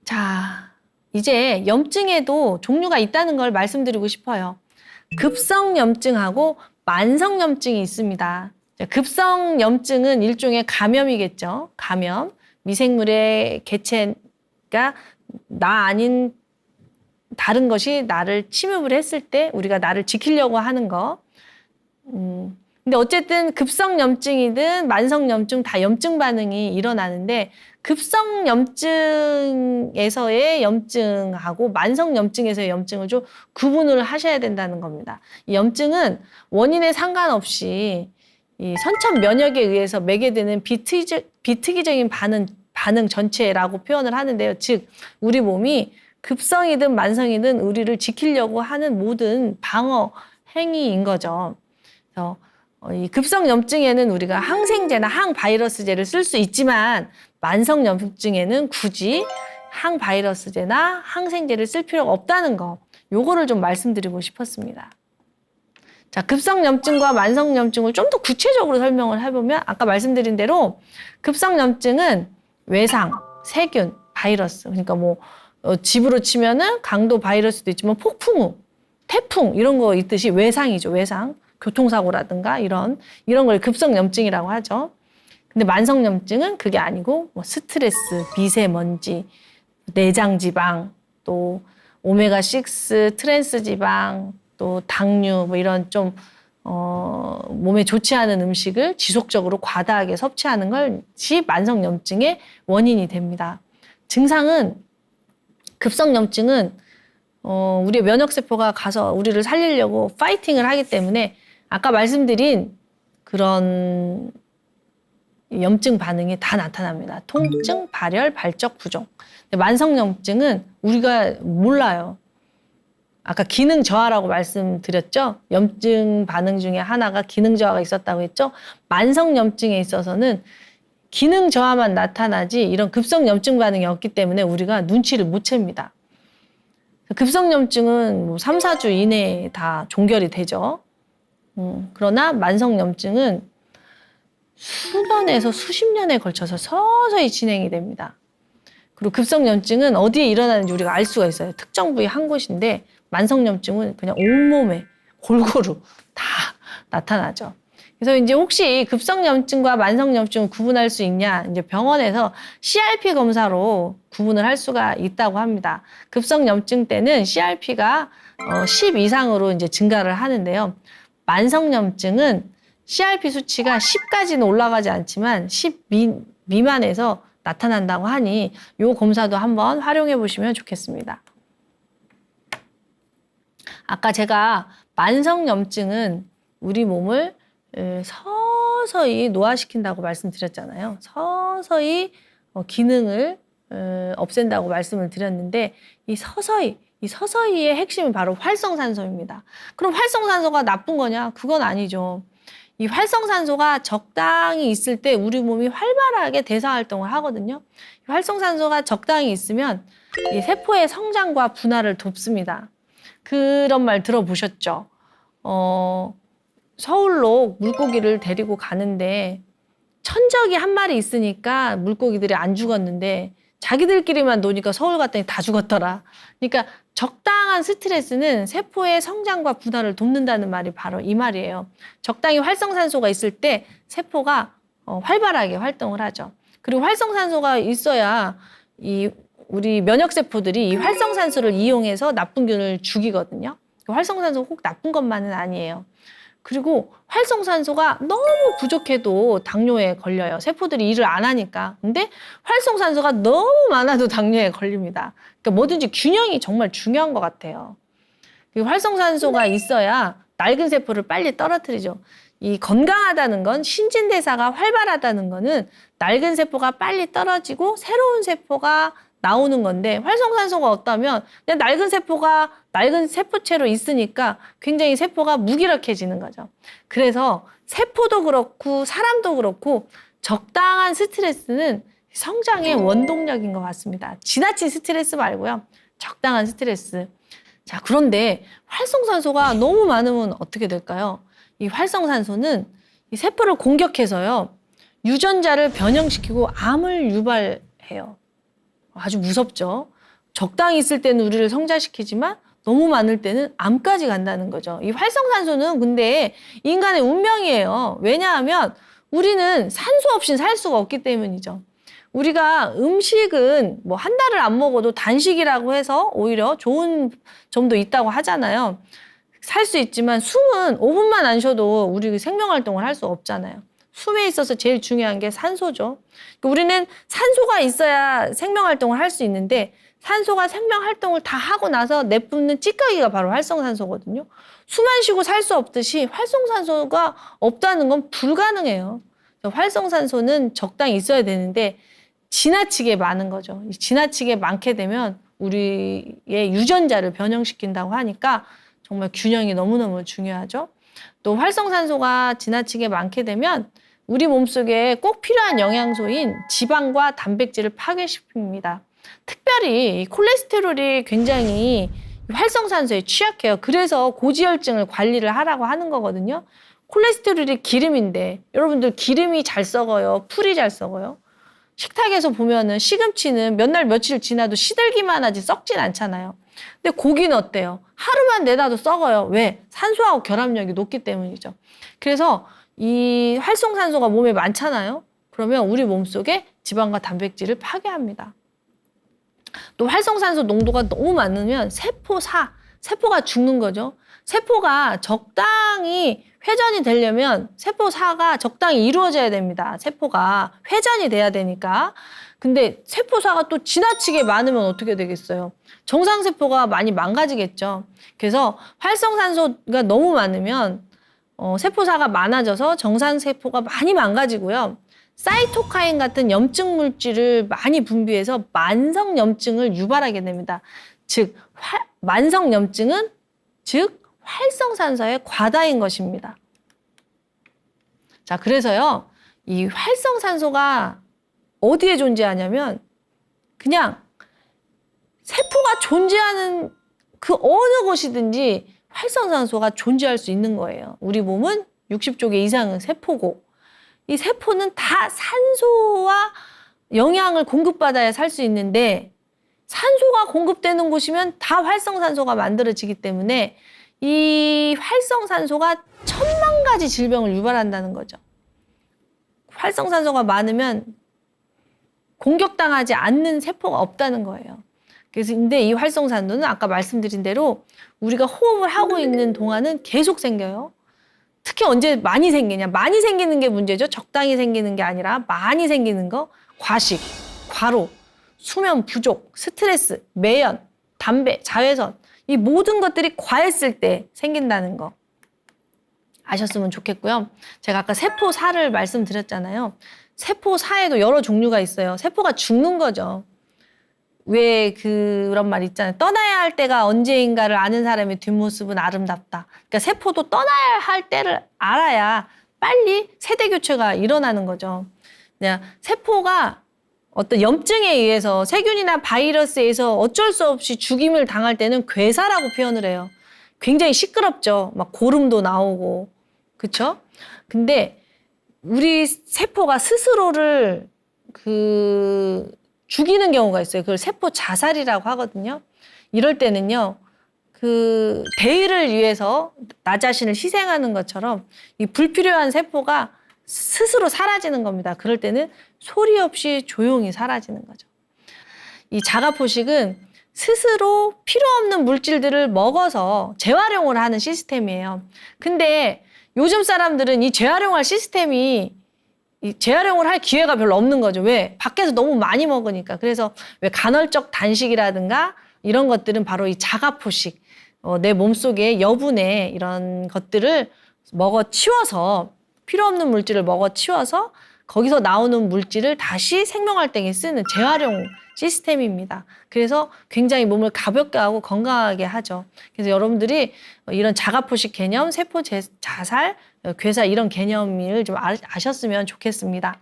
자, 이제 염증에도 종류가 있다는 걸 말씀드리고 싶어요. 급성염증하고 만성염증이 있습니다. 급성염증은 일종의 감염이겠죠. 감염, 미생물의 개체가 나 아닌 다른 것이 나를 침입을 했을 때 우리가 나를 지키려고 하는 거. 근데 어쨌든 급성염증이든 만성염증 다 염증 반응이 일어나는데 급성염증에서의 염증하고 만성염증에서의 염증을 좀 구분을 하셔야 된다는 겁니다. 이 염증은 원인에 상관없이 이 선천 면역에 의해서 매개되는 비특이적인 반응 전체라고 표현을 하는데요. 즉 우리 몸이 급성이든 만성이든 우리를 지키려고 하는 모든 방어 행위인 거죠. 그래서 이 급성염증에는 우리가 항생제나 항바이러스제를 쓸 수 있지만 만성염증에는 굳이 항바이러스제나 항생제를 쓸 필요가 없다는 거, 요거를 좀 말씀드리고 싶었습니다. 자, 급성염증과 만성염증을 좀 더 구체적으로 설명을 해보면 아까 말씀드린 대로 급성염증은 외상, 세균, 바이러스, 그러니까 뭐 집으로 치면은 강도 바이러스도 있지만 폭풍우, 태풍 이런 거 있듯이 외상이죠. 외상, 교통사고라든가 이런 걸 급성염증이라고 하죠. 근데 만성염증은 그게 아니고 뭐 스트레스, 미세먼지, 내장지방, 또 오메가6, 트랜스지방, 또 당류 뭐 이런 좀 몸에 좋지 않은 음식을 지속적으로 과다하게 섭취하는 것이 만성염증의 원인이 됩니다. 증상은 급성염증은 우리의 면역세포가 가서 우리를 살리려고 파이팅을 하기 때문에 아까 말씀드린 그런 염증 반응이 다 나타납니다. 통증, 발열, 발적, 부종. 근데 만성염증은 우리가 몰라요. 아까 기능 저하라고 말씀드렸죠? 염증 반응 중에 하나가 기능 저하가 있었다고 했죠? 만성염증에 있어서는 기능 저하만 나타나지 이런 급성염증 반응이 없기 때문에 우리가 눈치를 못 챕니다. 급성염증은 뭐 3, 4주 이내에 다 종결이 되죠. 그러나 만성염증은 수년에서 수십 년에 걸쳐서 서서히 진행이 됩니다. 그리고 급성염증은 어디에 일어나는지 우리가 알 수가 있어요. 특정 부위 한 곳인데 만성염증은 그냥 온몸에 골고루 다 나타나죠. 그래서 이제 혹시 급성염증과 만성염증을 구분할 수 있냐? 이제 병원에서 CRP 검사로 구분을 할 수가 있다고 합니다. 급성염증 때는 CRP가 10 이상으로 이제 증가를 하는데요. 만성염증은 CRP 수치가 10까지는 올라가지 않지만 10 미만에서 나타난다고 하니 이 검사도 한번 활용해 보시면 좋겠습니다. 아까 제가 만성염증은 우리 몸을 서서히 노화시킨다고 말씀드렸잖아요. 서서히 기능을 없앤다고 말씀을 드렸는데 이 서서히의 핵심이 바로 활성산소입니다. 그럼 활성산소가 나쁜 거냐? 그건 아니죠. 이 활성산소가 적당히 있을 때 우리 몸이 활발하게 대사활동을 하거든요. 활성산소가 적당히 있으면 이 세포의 성장과 분할을 돕습니다. 그런 말 들어보셨죠? 서울로 물고기를 데리고 가는데 천적이 한 마리 있으니까 물고기들이 안 죽었는데 자기들끼리만 노니까 서울 갔더니 다 죽었더라. 그러니까 적당한 스트레스는 세포의 성장과 분할을 돕는다는 말이 바로 이 말이에요. 적당히 활성산소가 있을 때 세포가 활발하게 활동을 하죠. 그리고 활성산소가 있어야 우리 면역세포들이 이 활성산소를 이용해서 나쁜 균을 죽이거든요. 활성산소 꼭 나쁜 것만은 아니에요. 그리고 활성산소가 너무 부족해도 당뇨에 걸려요. 세포들이 일을 안 하니까. 근데 활성산소가 너무 많아도 당뇨에 걸립니다. 그러니까 뭐든지 균형이 정말 중요한 것 같아요. 그리고 활성산소가 있어야 낡은 세포를 빨리 떨어뜨리죠. 이 건강하다는 건 신진대사가 활발하다는 거는 낡은 세포가 빨리 떨어지고 새로운 세포가 나오는 건데 활성산소가 없다면 그냥 낡은 세포체로 있으니까 굉장히 세포가 무기력해지는 거죠. 그래서 세포도 그렇고 사람도 그렇고 적당한 스트레스는 성장의 원동력인 것 같습니다. 지나친 스트레스 말고요. 적당한 스트레스. 자, 그런데 활성산소가 너무 많으면 어떻게 될까요? 이 활성산소는 이 세포를 공격해서요. 유전자를 변형시키고 암을 유발해요. 아주 무섭죠. 적당히 있을 때는 우리를 성장시키지만 너무 많을 때는 암까지 간다는 거죠. 이 활성산소는 근데 인간의 운명이에요. 왜냐하면 우리는 산소 없이는 살 수가 없기 때문이죠. 우리가 음식은 뭐 한 달을 안 먹어도 단식이라고 해서 오히려 좋은 점도 있다고 하잖아요. 살 수 있지만 숨은 5분만 안 쉬어도 우리 생명활동을 할 수 없잖아요. 숨에 있어서 제일 중요한 게 산소죠. 우리는 산소가 있어야 생명활동을 할 수 있는데 산소가 생명활동을 다 하고 나서 내뿜는 찌꺼기가 바로 활성산소거든요. 숨 안 쉬고 살 수 없듯이 활성산소가 없다는 건 불가능해요. 활성산소는 적당히 있어야 되는데 지나치게 많은 거죠. 지나치게 많게 되면 우리의 유전자를 변형시킨다고 하니까 정말 균형이 너무너무 중요하죠. 또 활성산소가 지나치게 많게 되면 우리 몸속에 꼭 필요한 영양소인 지방과 단백질을 파괴시킵니다. 특별히 콜레스테롤이 굉장히 활성산소에 취약해요. 그래서 고지혈증을 관리를 하라고 하는 거거든요. 콜레스테롤이 기름인데 여러분들 기름이 잘 썩어요? 풀이 잘 썩어요? 식탁에서 보면은 시금치는 몇 날 며칠 지나도 시들기만 하지 썩진 않잖아요. 근데 고기는 어때요? 하루만 내놔도 썩어요. 왜? 산소하고 결합력이 높기 때문이죠. 그래서 이 활성산소가 몸에 많잖아요. 그러면 우리 몸속에 지방과 단백질을 파괴합니다. 또 활성산소 농도가 너무 많으면 세포가 죽는 거죠. 세포가 적당히 회전이 되려면 세포사가 적당히 이루어져야 됩니다. 세포가 회전이 돼야 되니까. 근데 세포사가 또 지나치게 많으면 어떻게 되겠어요? 정상세포가 많이 망가지겠죠. 그래서 활성산소가 너무 많으면 세포사가 많아져서 정상세포가 많이 망가지고요. 사이토카인 같은 염증 물질을 많이 분비해서 만성염증을 유발하게 됩니다. 즉, 만성염증은 활성산소의 과다인 것입니다. 자, 그래서요, 이 활성산소가 어디에 존재하냐면 그냥 세포가 존재하는 그 어느 곳이든지 활성산소가 존재할 수 있는 거예요. 우리 몸은 60조 개 이상은 세포고 이 세포는 다 산소와 영양을 공급받아야 살 수 있는데 산소가 공급되는 곳이면 다 활성산소가 만들어지기 때문에 이 활성산소가 1000만 가지 질병을 유발한다는 거죠. 활성산소가 많으면 공격당하지 않는 세포가 없다는 거예요. 그래서 근데 이 활성산소는 아까 말씀드린 대로 우리가 호흡을 하고 있는 동안은 계속 생겨요. 특히 언제 많이 생기냐. 많이 생기는 게 문제죠. 적당히 생기는 게 아니라 많이 생기는 거. 과식, 과로, 수면 부족, 스트레스, 매연, 담배, 자외선 이 모든 것들이 과했을 때 생긴다는 거 아셨으면 좋겠고요. 제가 아까 세포사를 말씀드렸잖아요. 세포사에도 여러 종류가 있어요. 세포가 죽는 거죠. 왜 그런 말 있잖아요. 떠나야 할 때가 언제인가를 아는 사람의 뒷모습은 아름답다. 그러니까 세포도 떠나야 할 때를 알아야 빨리 세대 교체가 일어나는 거죠. 그냥 세포가 어떤 염증에 의해서 세균이나 바이러스에 의해서 어쩔 수 없이 죽임을 당할 때는 괴사라고 표현을 해요. 굉장히 시끄럽죠. 막 고름도 나오고. 그렇죠? 근데 우리 세포가 스스로를 죽이는 경우가 있어요. 그걸 세포 자살이라고 하거든요. 이럴 때는요. 대의를 위해서 나 자신을 희생하는 것처럼 이 불필요한 세포가 스스로 사라지는 겁니다. 그럴 때는 소리 없이 조용히 사라지는 거죠. 이 자가포식은 스스로 필요 없는 물질들을 먹어서 재활용을 하는 시스템이에요. 근데 요즘 사람들은 이 재활용할 시스템이 재활용을 할 기회가 별로 없는 거죠. 왜? 밖에서 너무 많이 먹으니까. 그래서 왜 간헐적 단식이라든가 이런 것들은 바로 이 자가포식, 내 몸속에 여분의 이런 것들을 먹어치워서 필요 없는 물질을 먹어치워서 거기서 나오는 물질을 다시 생명활동에 쓰는 재활용 시스템입니다. 그래서 굉장히 몸을 가볍게 하고 건강하게 하죠. 그래서 여러분들이 이런 자가포식 개념, 세포 자살, 괴사 이런 개념을 좀 아셨으면 좋겠습니다.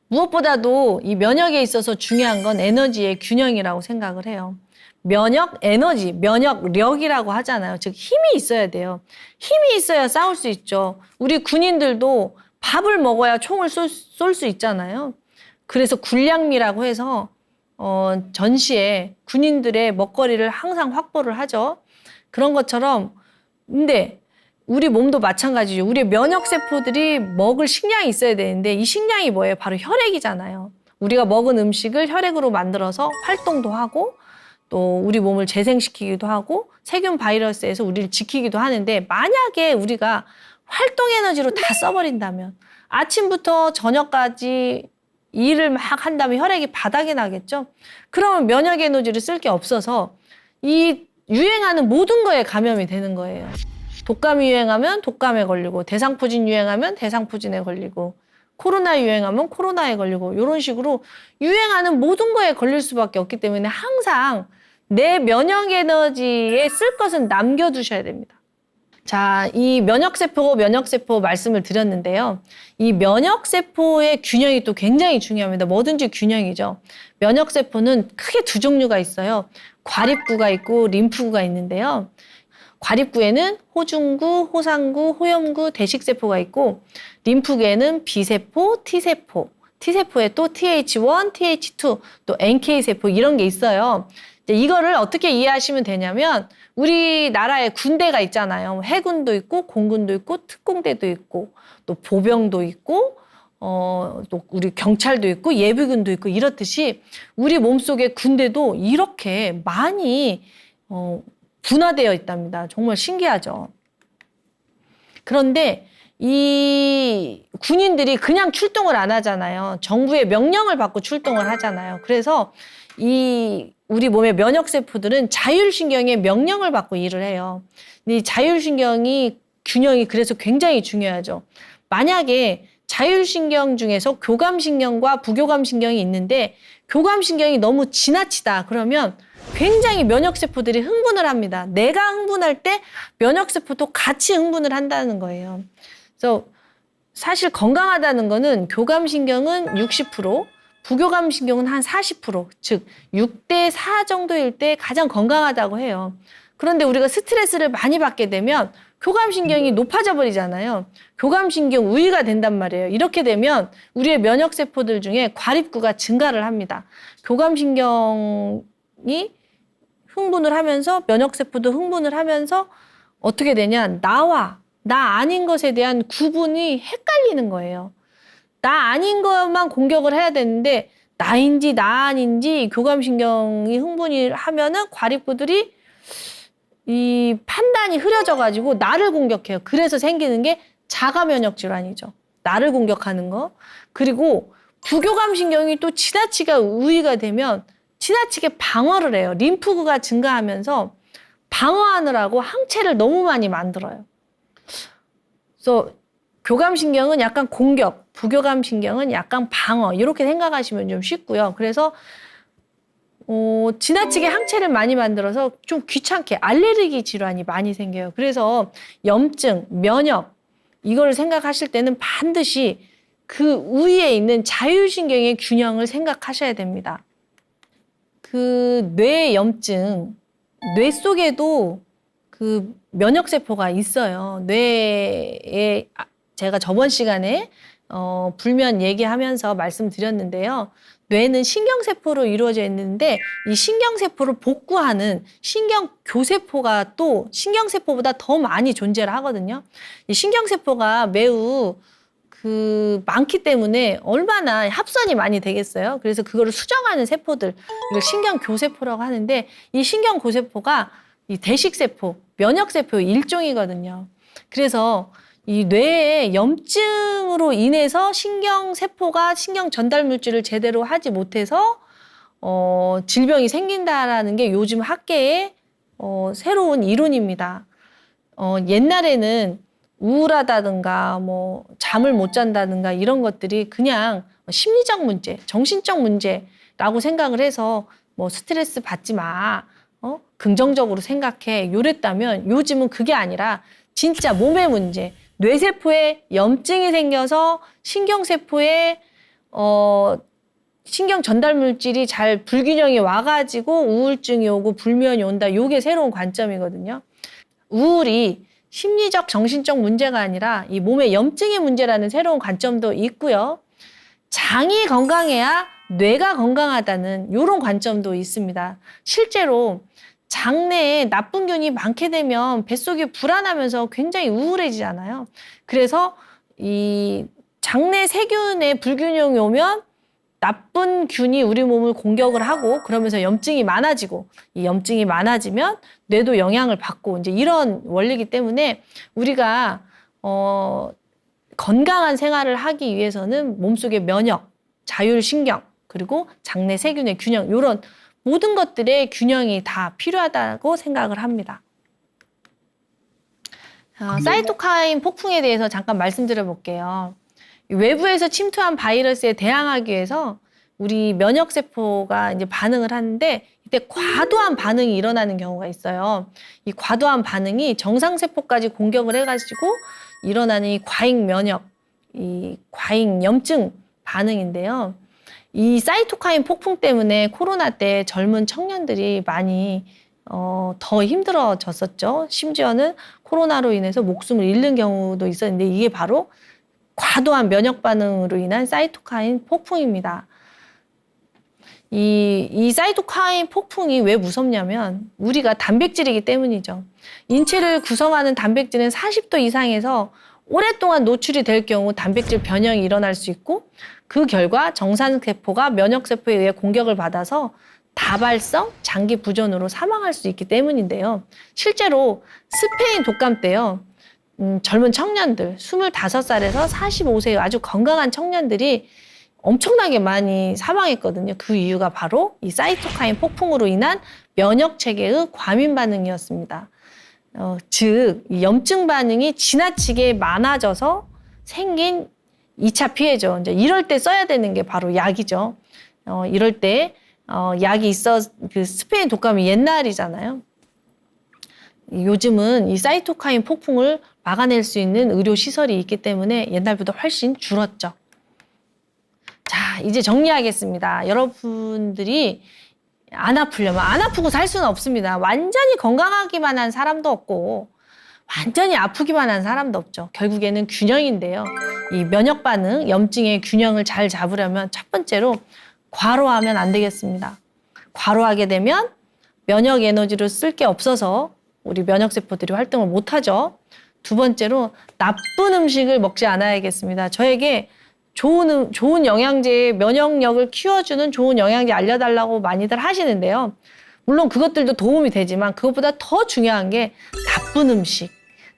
무엇보다도 이 면역에 있어서 중요한 건 에너지의 균형이라고 생각을 해요. 면역 에너지, 면역력이라고 하잖아요. 즉 힘이 있어야 돼요. 힘이 있어야 싸울 수 있죠. 우리 군인들도 밥을 먹어야 총을 쏠 수 있잖아요. 그래서 군량미라고 해서 전시에 군인들의 먹거리를 항상 확보를 하죠. 그런 것처럼 근데 우리 몸도 마찬가지죠. 우리 면역세포들이 먹을 식량이 있어야 되는데 이 식량이 뭐예요? 바로 혈액이잖아요. 우리가 먹은 음식을 혈액으로 만들어서 활동도 하고 또 우리 몸을 재생시키기도 하고 세균 바이러스에서 우리를 지키기도 하는데 만약에 우리가 활동 에너지로 다 써버린다면 아침부터 저녁까지 일을 막 한다면 혈액이 바닥이 나겠죠? 그러면 면역 에너지를 쓸 게 없어서 이 유행하는 모든 거에 감염이 되는 거예요. 독감이 유행하면 독감에 걸리고 대상포진 유행하면 대상포진에 걸리고 코로나 유행하면 코로나에 걸리고 이런 식으로 유행하는 모든 거에 걸릴 수밖에 없기 때문에 항상 내 면역 에너지에 쓸 것은 남겨두셔야 됩니다. 자, 이 면역세포 말씀을 드렸는데요. 이 면역세포의 균형이 또 굉장히 중요합니다. 뭐든지 균형이죠. 면역세포는 크게 두 종류가 있어요. 과립구가 있고 림프구가 있는데요. 과립구에는 호중구, 호상구, 호염구, 대식세포가 있고 림프구에는 B세포, T세포, T세포에 또 TH1, TH2, 또 NK세포 이런 게 있어요. 이거를 어떻게 이해하시면 되냐면 우리나라에 군대가 있잖아요. 해군도 있고 공군도 있고 특공대도 있고 또 보병도 있고 또 우리 경찰도 있고 예비군도 있고 이렇듯이 우리 몸속에 군대도 이렇게 많이 분화되어 있답니다. 정말 신기하죠. 그런데 이 군인들이 그냥 출동을 안 하잖아요. 정부의 명령을 받고 출동을 하잖아요. 그래서 우리 몸의 면역세포들은 자율신경의 명령을 받고 일을 해요. 이 자율신경이 균형이 그래서 굉장히 중요하죠. 만약에 자율신경 중에서 교감신경과 부교감신경이 있는데 교감신경이 너무 지나치다 그러면 굉장히 면역세포들이 흥분을 합니다. 내가 흥분할 때 면역세포도 같이 흥분을 한다는 거예요. 그래서 사실 건강하다는 거는 교감신경은 60%, 부교감신경은 한 40%, 즉 6대 4 정도일 때 가장 건강하다고 해요. 그런데 우리가 스트레스를 많이 받게 되면 교감신경이 높아져 버리잖아요. 교감신경 우위가 된단 말이에요. 이렇게 되면 우리의 면역세포들 중에 과립구가 증가를 합니다. 교감신경이 흥분을 하면서 면역세포도 흥분을 하면서 어떻게 되냐. 나 아닌 것에 대한 구분이 헷갈리는 거예요. 나 아닌 것만 공격을 해야 되는데 나인지 나 아닌지 교감신경이 흥분이 하면은 과립구들이 이 판단이 흐려져가지고 나를 공격해요. 그래서 생기는 게 자가면역 질환이죠. 나를 공격하는 거. 그리고 부교감신경이 또 지나치게 우위가 되면 지나치게 방어를 해요. 림프구가 증가하면서 방어하느라고 항체를 너무 많이 만들어요. 그래서 교감신경은 약간 공격, 부교감신경은 약간 방어 이렇게 생각하시면 좀 쉽고요. 그래서 지나치게 항체를 많이 만들어서 좀 귀찮게 알레르기 질환이 많이 생겨요. 그래서 염증, 면역 이걸 생각하실 때는 반드시 그 위에 있는 자율신경의 균형을 생각하셔야 됩니다. 그 뇌 염증, 뇌 속에도 그 면역세포가 있어요. 뇌에 제가 저번 시간에 불면 얘기하면서 말씀드렸는데요. 뇌는 신경세포로 이루어져 있는데 이 신경세포를 복구하는 신경교세포가 또 신경세포보다 더 많이 존재를 하거든요. 이 신경세포가 매우 많기 때문에 얼마나 합선이 많이 되겠어요. 그래서 그거를 수정하는 세포들, 이걸 신경교세포라고 하는데 이 신경교세포가 이 대식세포, 면역세포의 일종이거든요. 그래서 이 뇌의 염증으로 인해서 신경세포가 신경 전달 물질을 제대로 하지 못해서 질병이 생긴다라는 게 요즘 학계의 새로운 이론입니다. 옛날에는 우울하다든가 뭐 잠을 못 잔다든가 이런 것들이 그냥 심리적 문제, 정신적 문제라고 생각을 해서 뭐 스트레스 받지 마, 긍정적으로 생각해 요랬다면 요즘은 그게 아니라 진짜 몸의 문제, 뇌세포에 염증이 생겨서 신경세포에 신경 전달 물질이 잘 불균형이 와가지고 우울증이 오고 불면이 온다. 요게 새로운 관점이거든요. 우울이 심리적, 정신적 문제가 아니라 이 몸의 염증의 문제라는 새로운 관점도 있고요. 장이 건강해야 뇌가 건강하다는 이런 관점도 있습니다. 실제로 장내에 나쁜 균이 많게 되면 뱃속이 불안하면서 굉장히 우울해지잖아요. 그래서 이 장내 세균의 불균형이 오면 나쁜 균이 우리 몸을 공격을 하고 그러면서 염증이 많아지고 이 염증이 많아지면 뇌도 영향을 받고 이제 이런 원리이기 때문에 우리가 건강한 생활을 하기 위해서는 몸속의 면역, 자율신경 그리고 장내 세균의 균형 이런 모든 것들의 균형이 다 필요하다고 생각을 합니다. 사이토카인 폭풍에 대해서 잠깐 말씀드려 볼게요. 외부에서 침투한 바이러스에 대항하기 위해서 우리 면역세포가 이제 반응을 하는데 이때 과도한 반응이 일어나는 경우가 있어요. 이 과도한 반응이 정상세포까지 공격을 해가지고 일어나는 이 과잉 면역, 이 과잉 염증 반응인데요. 이 사이토카인 폭풍 때문에 코로나 때 젊은 청년들이 많이 더 힘들어졌었죠. 심지어는 코로나로 인해서 목숨을 잃는 경우도 있었는데 이게 바로 과도한 면역 반응으로 인한 사이토카인 폭풍입니다. 이 사이토카인 폭풍이 왜 무섭냐면 우리가 단백질이기 때문이죠. 인체를 구성하는 단백질은 40도 이상에서 오랫동안 노출이 될 경우 단백질 변형이 일어날 수 있고 그 결과 정상세포가 면역세포에 의해 공격을 받아서 다발성 장기 부전으로 사망할 수 있기 때문인데요. 실제로 스페인 독감 때요. 젊은 청년들 25살에서 45세 아주 건강한 청년들이 엄청나게 많이 사망했거든요. 그 이유가 바로 이 사이토카인 폭풍으로 인한 면역체계의 과민 반응이었습니다. 즉, 이 염증 반응이 지나치게 많아져서 생긴 2차 피해죠. 이제 이럴 때 써야 되는 게 바로 약이죠. 이럴 때 약이 있어 그 스페인 독감이 옛날이잖아요. 요즘은 이 사이토카인 폭풍을 막아낼 수 있는 의료 시설이 있기 때문에 옛날보다 훨씬 줄었죠. 자, 이제 정리하겠습니다. 여러분들이 안 아프려면 안 아프고 살 수는 없습니다. 완전히 건강하기만 한 사람도 없고 완전히 아프기만 한 사람도 없죠. 결국에는 균형인데요. 이 면역 반응, 염증의 균형을 잘 잡으려면 첫 번째로 과로하면 안 되겠습니다. 과로하게 되면 면역 에너지를 쓸 게 없어서 우리 면역세포들이 활동을 못하죠. 두 번째로 나쁜 음식을 먹지 않아야겠습니다. 저에게 좋은 영양제, 면역력을 키워주는 좋은 영양제 알려달라고 많이들 하시는데요. 물론 그것들도 도움이 되지만 그것보다 더 중요한 게 나쁜 음식.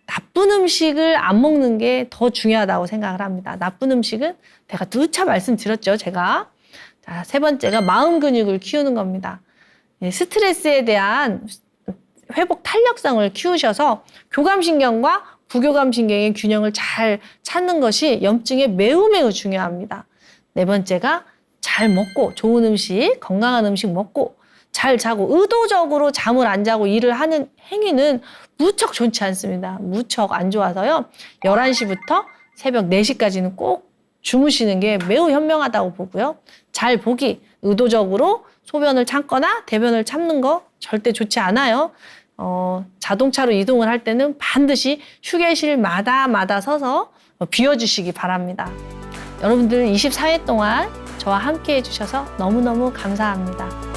나쁜 음식을 안 먹는 게 더 중요하다고 생각을 합니다. 나쁜 음식은 제가 누차 말씀드렸죠, 제가. 자, 세 번째가 마음 근육을 키우는 겁니다. 스트레스에 대한 회복 탄력성을 키우셔서 교감신경과 부교감신경의 균형을 잘 찾는 것이 염증에 매우 중요합니다. 네 번째가 잘 먹고 좋은 음식, 건강한 음식 먹고 잘 자고 의도적으로 잠을 안 자고 일을 하는 행위는 무척 좋지 않습니다. 무척 안 좋아서요. 11시부터 새벽 4시까지는 꼭 주무시는 게 매우 현명하다고 보고요. 잘 보기, 의도적으로 소변을 참거나 대변을 참는 거 절대 좋지 않아요. 자동차로 이동을 할 때는 반드시 휴게실마다 서서 비워주시기 바랍니다. 여러분들 24회 동안 저와 함께 해주셔서 너무너무 감사합니다.